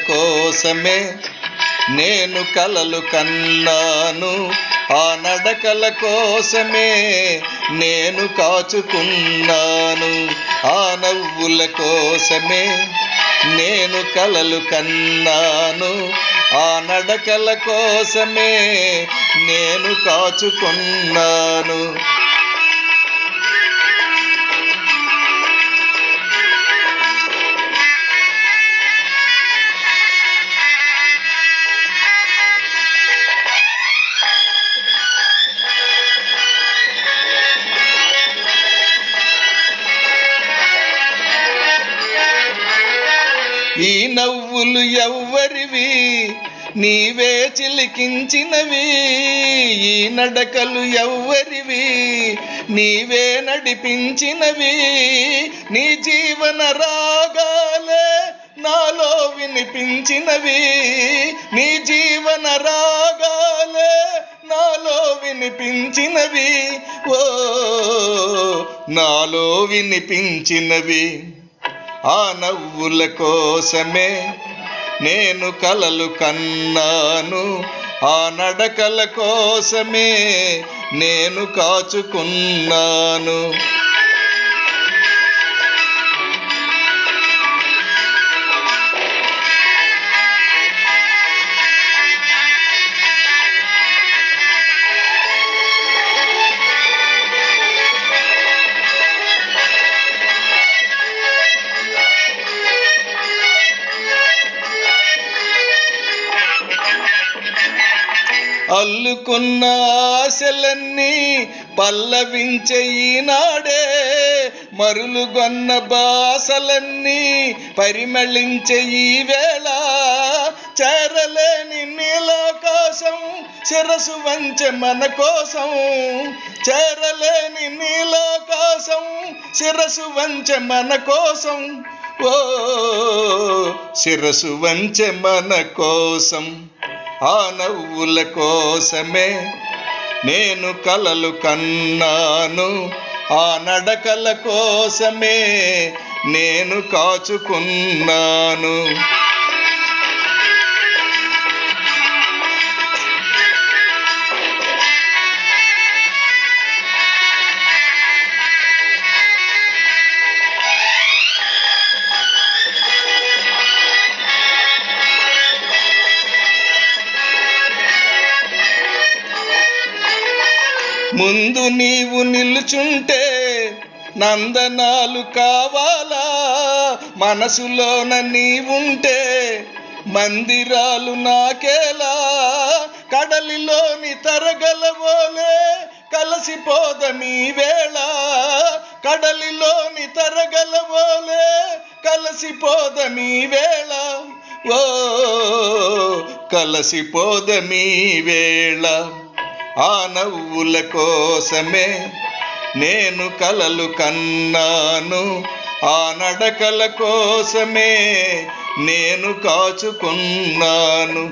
కోసమే నేను కలలు కన్నాను, ఆ నడకల కోసమే నేను కాచుకున్నాను. ఆ నవ్వుల కోసమే నేను కలలు కన్నాను, ఆ నడకల కోసమే నేను కాచుకున్నాను. ఈ నవ్వులు ఎవ్వరివి, నీవే చిలికించినవి. ఈ నడకలు ఎవ్వరివి, నీవే నడిపించినవి. నీ జీవన రాగాలే నాలో వినిపించినవి. నీ జీవన రాగాలే నాలో వినిపించినవి. ఓ నాలో వినిపించినవి. ఆ నవ్వుల కోసమే నేను కలలు కన్నాను, ఆ నడకల కోసమే నేను కాచుకున్నాను. అల్లుకున్న ఆశలన్నీ పల్లవించే ఈనాడే, మరులుగొన్న బాసలన్నీ పరిమళించే ఈ వేళ. చేరలేని నీలాకాశం శిరసు వంచె మన కోసం, చేరలేని నీలాకాశం శిరసు వంచె మన కోసం. ఓ శిరసు వంచె మన కోసం. ఆ నవ్వుల కోసమే నేను కలలు కన్నాను, ఆ నడకల కోసమే నేను కాచుకున్నాను. ముందు నీవు నిలుచుంటే నందనాలు కావాలా, మనసులోన నీవుంటే మందిరాలు నాకేలా. కడలిలోని తరగలవోలే కలసిపోదమీ వేళ, కడలిలోని తరగలవోలే కలసిపోదమీ వేళ. ఓ కలసిపోదమీ వేళ. ఆ నవ్వుల కోసమే నేను కలలు కన్నాను, ఆ నడకల కోసమే నేను కాచుకున్నాను.